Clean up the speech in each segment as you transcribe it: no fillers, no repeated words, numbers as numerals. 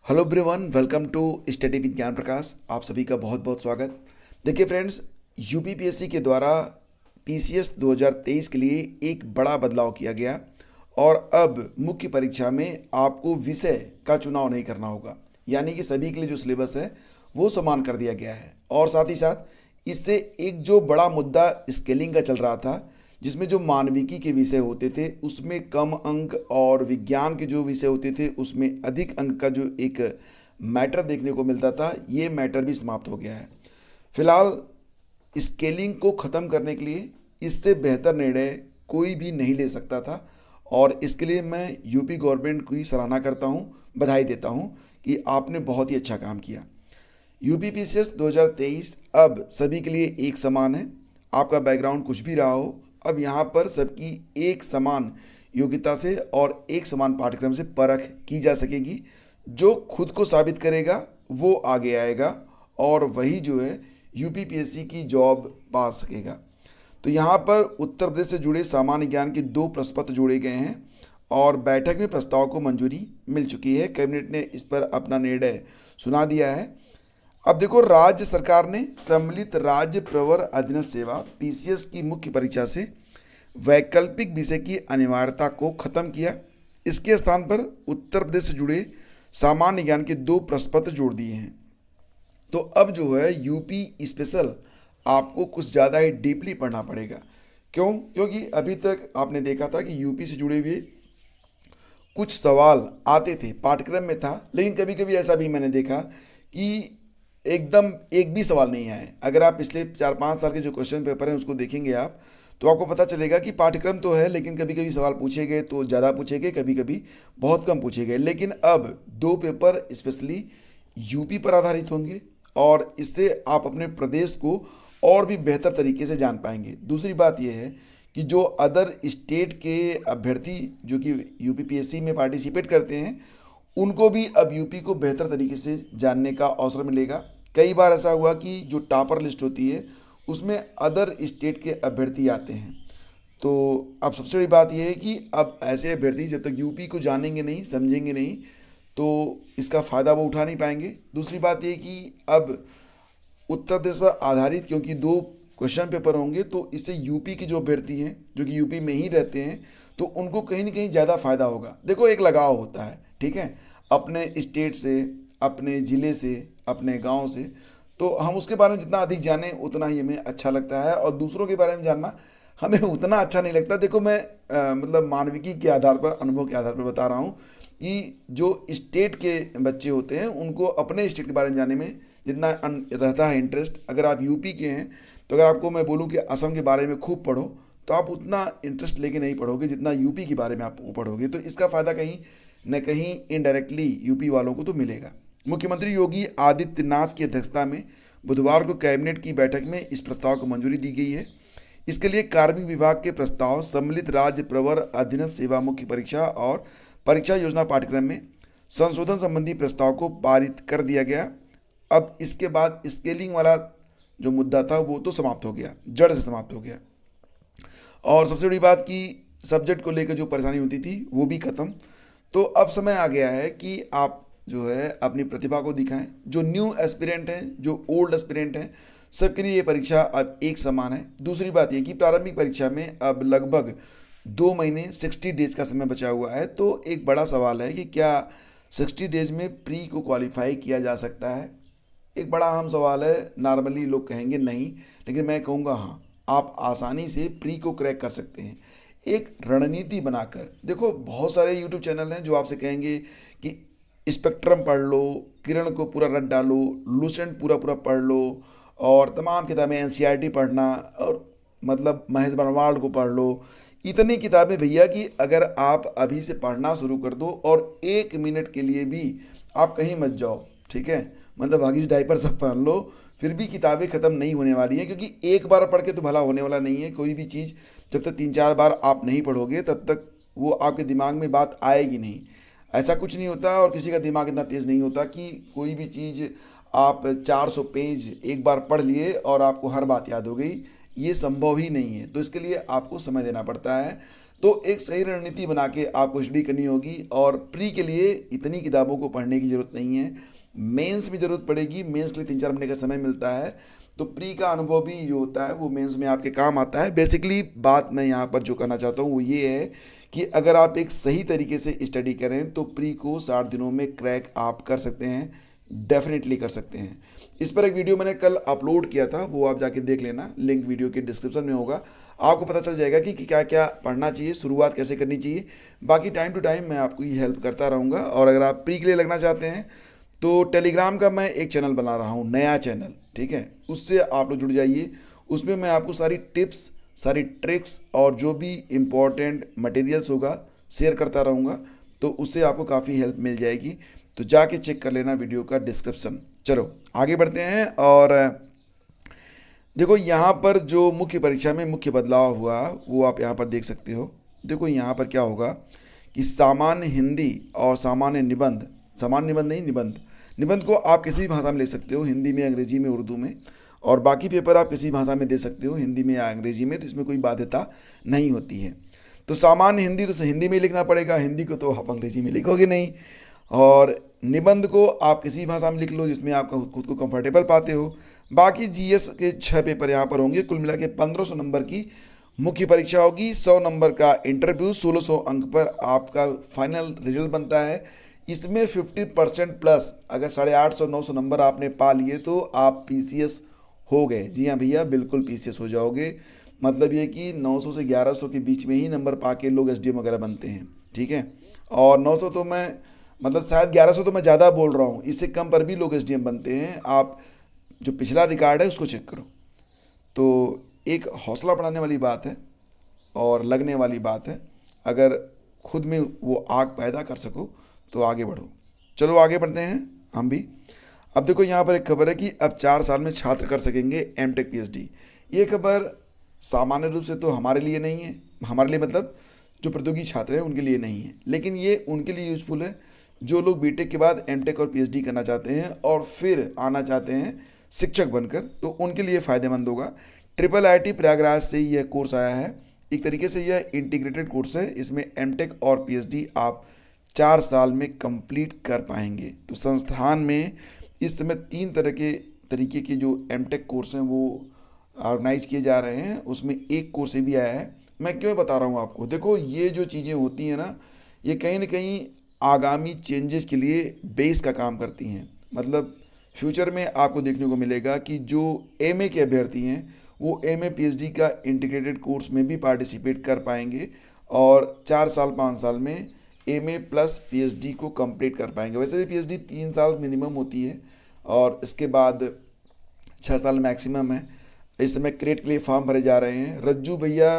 Hello everyone, welcome to study with Gyan Prakash. आप सभी का बहुत बहुत स्वागत। देखिए फ्रेंड्स, यूपीपीएससी के द्वारा पीसीएस 2023 के लिए एक बड़ा बदलाव किया गया और अब मुख्य परीक्षा में आपको विषय का चुनाव नहीं करना होगा। यानी कि सभी के लिए जो सिलेबस है वो समान कर दिया गया है। और साथ ही साथ इससे एक जो बड़ा मुद्दा स्केलिंग का चल रहा था, जिसमें जो मानविकी के विषय होते थे उसमें कम अंक और विज्ञान के जो विषय होते थे उसमें अधिक अंक का जो एक मैटर देखने को मिलता था, ये मैटर भी समाप्त हो गया है। फिलहाल स्केलिंग को ख़त्म करने के लिए इससे बेहतर निर्णय कोई भी नहीं ले सकता था और इसके लिए मैं यूपी गवर्नमेंट की सराहना करता हूँ, बधाई देता हूँ कि आपने बहुत ही अच्छा काम किया। यूपी पीसीएस 2023 अब सभी के लिए एक समान है। आपका बैकग्राउंड कुछ भी रहा हो, अब यहाँ पर सबकी एक समान योग्यता से और एक समान पाठ्यक्रम से परख की जा सकेगी। जो खुद को साबित करेगा वो आगे आएगा और वही जो है यूपीपीएससी की जॉब पा सकेगा। तो यहाँ पर उत्तर प्रदेश से जुड़े सामान्य ज्ञान के 2 प्रश्न पत्र जोड़े गए हैं और बैठक में प्रस्ताव को मंजूरी मिल चुकी है। कैबिनेट ने इस पर अपना निर्णय सुना दिया है। अब देखो, राज्य सरकार ने सम्मिलित राज्य प्रवर अधीनस्थ सेवा पीसीएस की मुख्य परीक्षा से वैकल्पिक विषय की अनिवार्यता को खत्म किया। इसके स्थान पर उत्तर प्रदेश से जुड़े सामान्य ज्ञान के 2 प्रश्न पत्र जोड़ दिए हैं। तो अब जो है यूपी स्पेशल आपको कुछ ज़्यादा ही डीपली पढ़ना पड़ेगा। क्यों? क्योंकि अभी तक आपने देखा था कि यूपी से जुड़े हुए कुछ सवाल आते थे, पाठ्यक्रम में था, लेकिन कभी कभी ऐसा भी मैंने देखा कि एकदम एक भी सवाल नहीं आए। अगर आप पिछले 4-5 साल के जो क्वेश्चन पेपर हैं उसको देखेंगे आप, तो आपको पता चलेगा कि पाठ्यक्रम तो है लेकिन कभी कभी सवाल पूछे गए तो ज़्यादा पूछे गए, कभी कभी बहुत कम पूछे गए। लेकिन अब 2 पेपर स्पेशली यूपी पर आधारित होंगे और इससे आप अपने प्रदेश को और भी बेहतर तरीके से जान पाएंगे। दूसरी बात यह है कि जो अदर स्टेट के अभ्यर्थी जो कि यूपीपीएससी में पार्टिसिपेट करते हैं, उनको भी अब यूपी को बेहतर तरीके से जानने का अवसर मिलेगा। कई बार ऐसा हुआ कि जो टॉपर लिस्ट होती है उसमें अदर स्टेट के अभ्यर्थी आते हैं। तो अब सबसे बड़ी बात यह है कि अब ऐसे अभ्यर्थी जब तक यूपी को जानेंगे नहीं, समझेंगे नहीं, तो इसका फ़ायदा वो उठा नहीं पाएंगे। दूसरी बात यह कि अब उत्तर प्रदेश पर आधारित क्योंकि 2 क्वेश्चन पेपर होंगे, तो इससे यूपी के जो अभ्यर्थी हैं जो कि यूपी में ही रहते हैं, तो उनको कहीं ना कहीं ज़्यादा फ़ायदा होगा। देखो, एक लगाव होता है, ठीक है, अपने स्टेट से, अपने ज़िले से, अपने गांव से। तो हम उसके बारे में जितना अधिक जानें उतना ही हमें अच्छा लगता है और दूसरों के बारे में जानना हमें उतना अच्छा नहीं लगता। देखो, मैं मतलब मानविकी के आधार पर, अनुभव के आधार पर बता रहा हूँ कि जो स्टेट के बच्चे होते हैं उनको अपने स्टेट के बारे में जानने में जितना रहता है इंटरेस्ट, अगर आप यूपी के हैं तो अगर आपको मैं बोलूँ कि असम के बारे में खूब पढ़ो तो आप उतना इंटरेस्ट लेके नहीं पढ़ोगे जितना यूपी के बारे में आप पढ़ोगे। तो इसका फ़ायदा कहीं न कहीं इनडायरेक्टली यूपी वालों को तो मिलेगा। मुख्यमंत्री योगी आदित्यनाथ की अध्यक्षता में बुधवार को कैबिनेट की बैठक में इस प्रस्ताव को मंजूरी दी गई है। इसके लिए कार्मिक विभाग के प्रस्ताव, सम्मिलित राज्य प्रवर अधीनस्थ सेवा मुख्य परीक्षा और परीक्षा योजना पाठ्यक्रम में संशोधन संबंधी प्रस्ताव को पारित कर दिया गया। अब इसके बाद स्केलिंग वाला जो मुद्दा था वो तो समाप्त हो गया, जड़ से समाप्त हो गया। और सबसे बड़ी बात कि सब्जेक्ट को लेकर जो परेशानी होती थी वो भी ख़त्म। तो अब समय आ गया है कि आप जो है अपनी प्रतिभा को दिखाएं। जो न्यू एस्पिरेंट हैं, जो ओल्ड एस्पिरेंट हैं, सबके लिए ये परीक्षा अब एक समान है। दूसरी बात ये कि प्रारंभिक परीक्षा में अब लगभग 2 महीने 60 डेज का समय बचा हुआ है। तो एक बड़ा सवाल है कि क्या 60 डेज में प्री को क्वालिफाई किया जा सकता है? एक बड़ा अहम सवाल है। नॉर्मली लोग कहेंगे नहीं, लेकिन मैं कहूँगा हाँ, आप आसानी से प्री को क्रैक कर सकते हैं एक रणनीति बनाकर। देखो, बहुत सारे यूट्यूब चैनल हैं जो आपसे कहेंगे कि स्पेक्ट्रम पढ़ लो, किरण को पूरा रट डालो, लूसेंट पूरा पूरा पढ़ लो और तमाम किताबें एनसीईआरटी पढ़ना और मतलब महेश बनवाड़ को पढ़ लो। इतनी किताबें भैया कि अगर आप अभी से पढ़ना शुरू कर दो और 1 मिनट के लिए भी आप कहीं मत जाओ, ठीक है, मतलब हगीज डायपर सब पहन लो, फिर भी किताबें ख़त्म नहीं होने वाली हैं। क्योंकि एक बार पढ़ के तो भला होने वाला नहीं है। कोई भी चीज़ जब तक 3-4 बार आप नहीं पढ़ोगे तब तक वो आपके दिमाग में बात आएगी नहीं। ऐसा कुछ नहीं होता और किसी का दिमाग इतना तेज़ नहीं होता कि कोई भी चीज़ आप 400 पेज एक बार पढ़ लिए और आपको हर बात याद हो गई। ये संभव ही नहीं है। तो इसके लिए आपको समय देना पड़ता है। तो एक सही रणनीति बना के आपको स्टडी करनी होगी। और प्री के लिए इतनी किताबों को पढ़ने की ज़रूरत नहीं है, मेंस में ज़रूरत पड़ेगी। मेंस के लिए 3-4 महीने का समय मिलता है, तो प्री का अनुभव भी जो होता है वो मेंस में आपके काम आता है। बेसिकली बात मैं यहाँ पर जो करना चाहता हूँ वो ये है कि अगर आप एक सही तरीके से स्टडी करें तो प्री को 60 दिनों में क्रैक आप कर सकते हैं, डेफिनेटली कर सकते हैं। इस पर एक वीडियो मैंने कल अपलोड किया था, वो आप जाके देख लेना, लिंक वीडियो के डिस्क्रिप्शन में होगा। आपको पता चल जाएगा कि क्या क्या पढ़ना चाहिए, शुरुआत कैसे करनी चाहिए। बाकी टाइम टू टाइम मैं आपको ये हेल्प करता रहूँगा। और अगर आप प्री के लिए लगना चाहते हैं तो टेलीग्राम का मैं एक चैनल बना रहा हूँ, नया चैनल, ठीक है, उससे आप लोग जुड़ जाइए। उसमें मैं आपको सारी टिप्स, सारी ट्रिक्स और जो भी इम्पोर्टेंट मटेरियल्स होगा शेयर करता रहूँगा, तो उससे आपको काफ़ी हेल्प मिल जाएगी। तो जाके चेक कर लेना वीडियो का डिस्क्रिप्शन। चलो आगे बढ़ते हैं। और देखो यहाँ पर जो मुख्य परीक्षा में मुख्य बदलाव हुआ वो आप यहाँ पर देख सकते हो। देखो यहाँ पर क्या होगा कि सामान्य हिंदी और सामान्य निबंध, सामान्य निबंध नहीं, निबंध, निबंध को आप किसी भी भाषा में लिख सकते हो, हिंदी में, अंग्रेजी में, उर्दू में। और बाकी पेपर आप किसी भाषा में दे सकते हो, हिंदी में या अंग्रेजी में, तो इसमें कोई बाध्यता नहीं होती है। तो सामान्य हिंदी तो हिंदी में लिखना पड़ेगा, हिंदी को तो आप अंग्रेजी में लिखोगे नहीं। और निबंध को आप किसी भाषा में लिख लो जिसमें आप खुद को कंफर्टेबल पाते हो। बाकी जीएस के 6 पेपर यहाँ पर होंगे। कुल मिला के 1500 नंबर की मुख्य परीक्षा होगी, 100 नंबर का इंटरव्यू, 1600 अंक पर आपका फाइनल रिजल्ट बनता है। इसमें 50% प्लस अगर 850-900 नंबर आपने पा लिए तो आप पीसीएस हो गए। जी हाँ भैया, बिल्कुल पीसीएस हो जाओगे। मतलब ये कि 900 से 1100 के बीच में ही नंबर पा के लोग एसडीएम वगैरह बनते हैं, ठीक है। और 900 तो मैं मतलब शायद 1100 तो मैं ज़्यादा बोल रहा हूँ, इससे कम पर भी लोग एसडीएम बनते हैं। आप जो पिछला रिकॉर्ड है उसको चेक करो। तो एक हौसला बढ़ाने वाली बात है और लगने वाली बात है। अगर खुद में वो आग पैदा कर सको तो आगे बढ़ो। चलो आगे बढ़ते हैं हम भी। अब देखो यहाँ पर एक खबर है कि अब 4 साल में छात्र कर सकेंगे एमटेक पीएचडी। ये खबर सामान्य रूप से तो हमारे लिए नहीं है, हमारे लिए मतलब जो प्रतियोगी छात्र हैं उनके लिए नहीं है, लेकिन ये उनके लिए यूजफुल है जो लोग बीटेक के बाद एमटेक और पीएचडी करना चाहते हैं और फिर आना चाहते हैं शिक्षक बनकर, तो उनके लिए फ़ायदेमंद होगा। ट्रिपल आईटी प्रयागराज से यह कोर्स आया है। एक तरीके से यह इंटीग्रेटेड कोर्स है, इसमें एमटेक और पीएचडी आप 4 साल में कंप्लीट कर पाएंगे। तो संस्थान में इस समय 3 तरीके के जो एमटेक कोर्स हैं वो ऑर्गेनाइज किए जा रहे हैं। उसमें एक कोर्स ये भी आया है। मैं क्यों बता रहा हूँ आपको, देखो ये जो चीज़ें होती हैं ना, ये कहीं ना कहीं आगामी चेंजेस के लिए बेस का काम करती हैं। मतलब फ्यूचर में आपको देखने को मिलेगा कि जो एमए के अभ्यर्थी हैं वो एमए पीएचडी का इंटीग्रेटेड कोर्स में भी पार्टिसिपेट कर पाएंगे और 4 साल 5 साल में एमए प्लस पीएचडी को कंप्लीट कर पाएंगे। वैसे भी पीएचडी 3 साल मिनिमम होती है और इसके बाद 6 साल मैक्सिमम है। इस समय क्रेट के लिए फॉर्म भरे जा रहे हैं। रज्जू भैया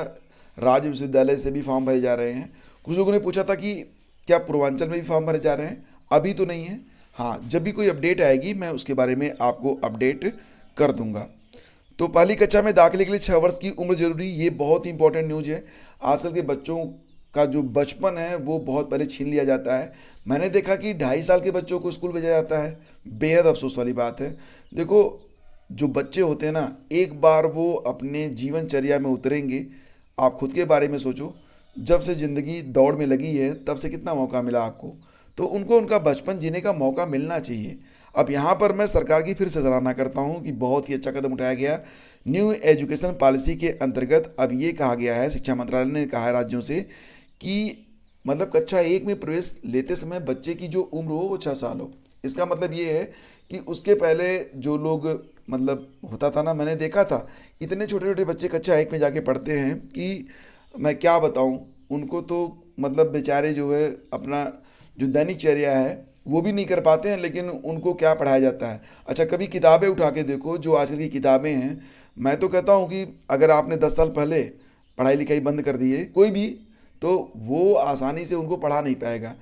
राज्य विश्वविद्यालय से भी फॉर्म भरे जा रहे हैं। कुछ लोगों ने पूछा था कि क्या पूर्वांचल में भी फॉर्म भरे जा रहे हैं, अभी तो नहीं है। हाँ, जब भी कोई अपडेट आएगी मैं उसके बारे में आपको अपडेट कर दूंगा। तो पहली कक्षा में दाखिले के लिए 6 वर्ष की उम्र जरूरी, ये बहुत ही इंपॉर्टेंट न्यूज़ है। आजकल के बच्चों का जो बचपन है वो बहुत पहले छीन लिया जाता है। मैंने देखा कि 2.5 साल के बच्चों को स्कूल भेजा जाता है, बेहद अफसोस वाली बात है। देखो जो बच्चे होते हैं ना, एक बार वो अपने जीवनचर्या में उतरेंगे, आप खुद के बारे में सोचो, जब से ज़िंदगी दौड़ में लगी है तब से कितना मौका मिला आपको, तो उनको उनका बचपन जीने का मौका मिलना चाहिए। अब यहाँ पर मैं सरकार की फिर से सराहना करता हूँ कि बहुत ही अच्छा कदम उठाया गया। न्यू एजुकेशन पॉलिसी के अंतर्गत अब ये कहा गया है, शिक्षा मंत्रालय ने कहा है राज्यों से कि मतलब कक्षा 1 में प्रवेश लेते समय बच्चे की जो उम्र हो वो 6 साल हो। इसका मतलब ये है कि उसके पहले जो लोग मतलब होता था ना, मैंने देखा था इतने छोटे छोटे बच्चे कक्षा 1 में जाके पढ़ते हैं कि मैं क्या बताऊं उनको। तो मतलब बेचारे जो है अपना जो दैनिकचर्या है वो भी नहीं कर पाते हैं, लेकिन उनको क्या पढ़ाया जाता है। अच्छा, कभी किताबें उठा के देखो, जो आजकल की किताबें हैं, मैं तो कहता हूँ कि अगर आपने 10 साल पहले पढ़ाई लिखाई बंद कर दी है कोई भी, तो वो आसानी से उनको पढ़ा नहीं पाएगा।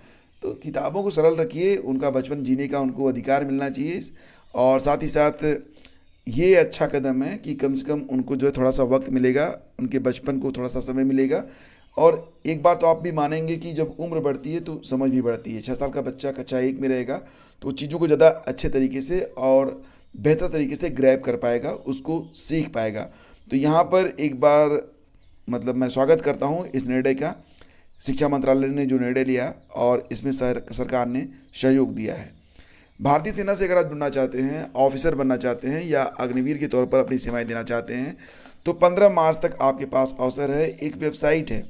तो किताबों को सरल रखिए, उनका बचपन जीने का उनको अधिकार मिलना चाहिए। और साथ ही साथ ये अच्छा कदम है कि कम से कम उनको जो है थोड़ा सा वक्त मिलेगा, उनके बचपन को थोड़ा सा समय मिलेगा। और एक बात तो आप भी मानेंगे कि जब उम्र बढ़ती है तो समझ भी बढ़ती है। 6 साल का बच्चा कक्षा 1 में रहेगा तो चीज़ों को ज़्यादा अच्छे तरीके से और बेहतर तरीके से ग्रैब कर पाएगा, उसको सीख पाएगा। तो यहाँ पर एक बार मतलब मैं स्वागत करता हूँ इस निर्णय का। शिक्षा मंत्रालय ने जो निर्णय लिया और इसमें सरकार ने सहयोग दिया है। भारतीय सेना से अगर आप जुड़ना चाहते हैं, ऑफिसर बनना चाहते हैं या अग्निवीर के तौर पर अपनी सेवाएं देना चाहते हैं तो 15 मार्च तक आपके पास अवसर है। एक वेबसाइट है,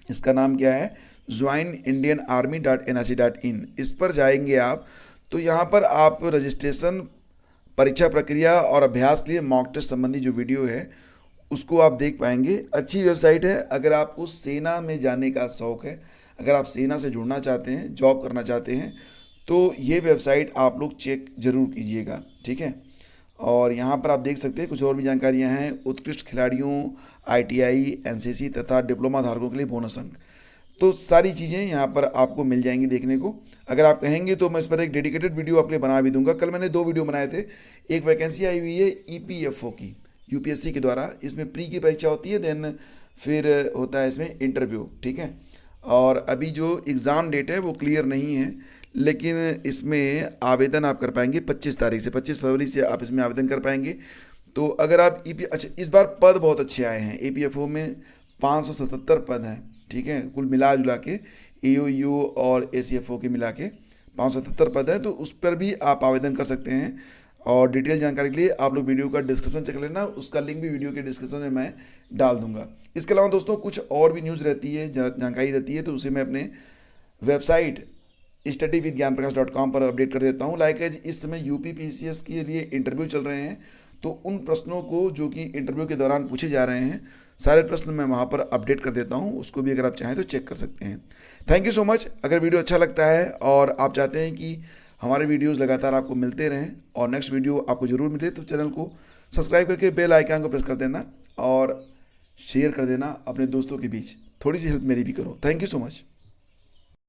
इसका नाम क्या है, joinindianarmy.nic.in। इस पर जाएंगे आप तो यहाँ पर आप रजिस्ट्रेशन, परीक्षा प्रक्रिया और अभ्यास के लिए मॉक टेस्ट संबंधी जो वीडियो है उसको आप देख पाएंगे। अच्छी वेबसाइट है। अगर आपको सेना में जाने का शौक़ है, अगर आप सेना से जुड़ना चाहते हैं, जॉब करना चाहते हैं तो ये वेबसाइट आप लोग चेक ज़रूर कीजिएगा, ठीक है। और यहाँ पर आप देख सकते हैं कुछ और भी जानकारियाँ हैं। उत्कृष्ट खिलाड़ियों, ITI, NCC तथा डिप्लोमा धारकों के लिए बोनस अंक, तो सारी चीज़ें यहाँ पर आपको मिल जाएंगी देखने को। अगर आप कहेंगे तो मैं इस पर एक डेडिकेटेड वीडियो आपके लिए बना भी दूंगा। कल मैंने 2 वीडियो बनाए थे। एक वैकेंसी आई हुई है EPFO की, UPSC के द्वारा। इसमें प्री की परीक्षा होती है, देन फिर होता है इसमें इंटरव्यू, ठीक है। और अभी जो एग्ज़ाम डेट है वो क्लियर नहीं है, लेकिन इसमें आवेदन आप कर पाएंगे 25 तारीख से, 25 फरवरी से आप इसमें आवेदन कर पाएंगे। तो अगर आप अच्छा, इस बार पद बहुत अच्छे आए हैं। APFO में 577 पद हैं, ठीक है। कुल मिला जुला के AOU और ACFO के मिला के 577 पद हैं, तो उस पर भी आप आवेदन कर सकते हैं। और डिटेल जानकारी के लिए आप लोग वीडियो का डिस्क्रिप्शन चेक लेना, उसका लिंक भी वीडियो के डिस्क्रिप्शन में मैं डाल दूंगा। इसके अलावा दोस्तों कुछ और भी न्यूज़ रहती है, जानकारी रहती है, तो उसे मैं अपने वेबसाइट studyvithgyanprakash.com पर अपडेट कर देता हूँ। लाइक इस समय UP PCS के लिए इंटरव्यू चल रहे हैं, तो उन प्रश्नों को जो कि इंटरव्यू के दौरान पूछे जा रहे हैं, सारे प्रश्न मैं वहाँ पर अपडेट कर देता हूँ। उसको भी अगर आप चाहें तो चेक कर सकते हैं। Thank you so much. अगर वीडियो अच्छा लगता है और आप चाहते हैं कि हमारे वीडियोज़ लगातार आपको मिलते रहें और नेक्स्ट वीडियो आपको ज़रूर मिले, तो चैनल को सब्सक्राइब करके बेल आइकन को प्रेस कर देना और शेयर कर देना अपने दोस्तों के बीच। थोड़ी सी हेल्प मेरी भी करो। Thank you so much.